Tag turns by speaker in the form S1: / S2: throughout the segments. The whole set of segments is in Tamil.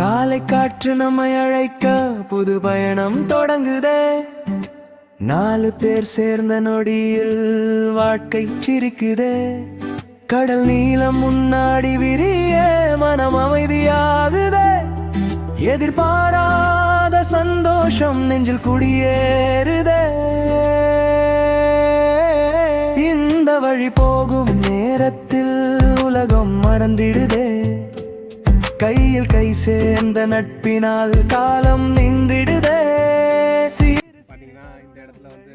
S1: காலை காற்று நம்மை அழைக்க புது பயணம் தொடங்குதே. 4 பேர் சேர்ந்த நொடியில் வாழ்க்கை சிரிக்குதே. கடல் நீளம் முன்னாடி விரிய மனம் அமைதியாகுதே. எதிர்பாராத சந்தோஷம் நெஞ்சில் குடியேறுதே. இந்த வழி போகும் நேரத்தில் உலகம் மறந்திடுதே. கையில் கை சேர்ந்த நட்பினால் காலம் நின்றிடுதே.
S2: பார்த்தீங்கன்னா இந்த இடத்துல வந்து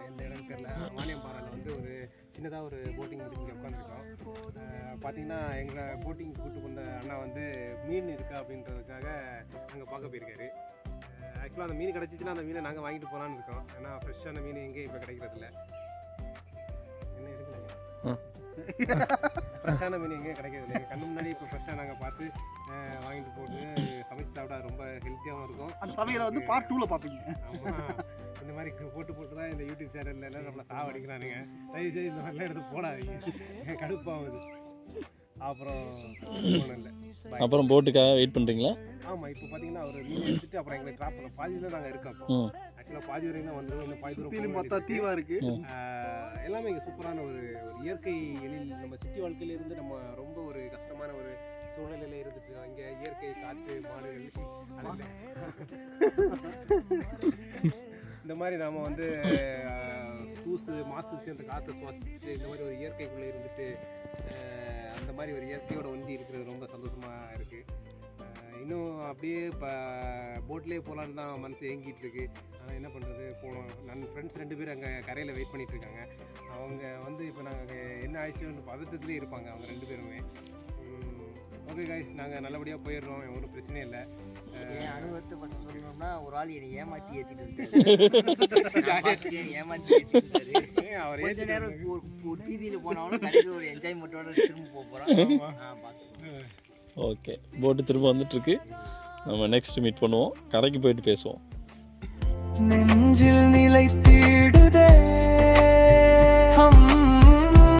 S2: எந்த இடம் தெரியல, மானியம்பாறையில் வந்து ஒரு சின்னதாக ஒரு போட்டிங் முடிச்சு இங்கே உட்காந்துருக்கோம். பார்த்தீங்கன்னா எங்களை போட்டிங் கூப்பிட்டு கொண்ட அண்ணா வந்து மீன் இருக்கா அப்படின்றதுக்காக அங்கே பார்க்க போயிருக்காரு. ஆக்சுவலாக அந்த மீன் கிடச்சிச்சின்னா அந்த மீனை நாங்கள் வாங்கிட்டு போகலான்னு இருக்கோம். ஏன்னா ஃப்ரெஷ்ஷான மீன் எங்கேயும் இப்போ கிடைக்கிறதில்ல. என்ன எடுக்கலாங்க ஃப்ரெஷ்ஷான மீன் எங்கேயும் கிடைக்கிறது இல்லை. கண்ணு முன்னாடி இப்போ ஃப்ரெஷ்ஷாக நாங்கள் பார்த்து வாங்கிட்டு போட்டு சமைச்சு சாப்பிட்டா ரொம்ப ஹெல்த்தியாகவும் இருக்கும்.
S3: அந்த சமையலை வந்து பார்ட் 2ல பார்ப்பீங்க.
S2: ஆமாம், இந்த மாதிரி போட்டு தான் இந்த யூடியூப் சேனலில் எல்லாம் நம்மளை சாவடிக்கிறானுங்க. தயவுசெய்து இந்த மாதிரிலாம் எடுத்து போடாதீங்க, கடுப்பாகுது.
S4: அப்புறம் போட்டுக்காக வெயிட் பண்ணுறீங்களா?
S2: ஆமாம், இப்போ பார்த்தீங்கன்னா அவர் மீன் எடுத்துட்டு அப்புறம் எங்களை ட்ராப் பண்ண பாதியில் நாங்கள் இருக்கோம். ஆக்சுவலாக பாதி வரைக்கும் தான் வந்துடும். இந்த பாதி தூரம்
S3: பார்த்தா தீவாக இருக்குது.
S2: எல்லாமே இங்கே சூப்பரான ஒரு இயற்கை எழில். நம்ம சிட்டி வாழ்க்கையில இருந்து நம்ம ரொம்ப ஒரு கஷ்டமான ஒரு சூழ்நிலையில் இருந்துட்டு இங்கே இயற்கை காற்று மாடுகள் இந்த மாதிரி நாம் வந்து மாசு சேர்ந்த காற்றை சுவாசிச்சுட்டு இந்த மாதிரி ஒரு இயற்கைக்குள்ளே இருந்துட்டு அந்த மாதிரி ஒரு இயற்கையோட ஒன்றி இருக்கிறது ரொம்ப சந்தோஷமாக இருக்குது. இன்னும் அப்படியே இப்போ போட்லேயே போகலான்னு தான் மனசு ஏங்கிட்டு இருக்கு. ஆனால் என்ன பண்ணுறது, போகணும். நான் ஃப்ரெண்ட்ஸ் 2 பேர் அங்கே கரையில் வெயிட் பண்ணிகிட்டு இருக்காங்க. அவங்க வந்து இப்போ நாங்கள் என்ன ஆயிடுச்சுன்னு பதட்டத்துலேயே இருப்பாங்க அவங்க 2 பேருமே. ஓகே கைஸ், நாங்கள் நல்லபடியாக போயிடுறோம், ஒன்றும் பிரச்சனை இல்லை.
S5: என் அனுபவத்தை ஃபஸ்ட் சொல்லணும்னா, ஒரு ஆள் என்னை ஏமாற்றி ஏற்றிட்டு அவர் கொஞ்ச நேரம் ஒரு வீதியில் போனாலும் கடைசியில் ஒரு என்ஜாய்மெண்ட்டோட திரும்ப போகிறோம்.
S4: ஓகே, போட்டு திரும்ப வந்துட்டுருக்கு. நம்ம நெக்ஸ்ட் மீட் பண்ணுவோம், கரைக்கு போயிட்டு பேசுவோம்.
S1: நெஞ்சில் நிலைத்திடு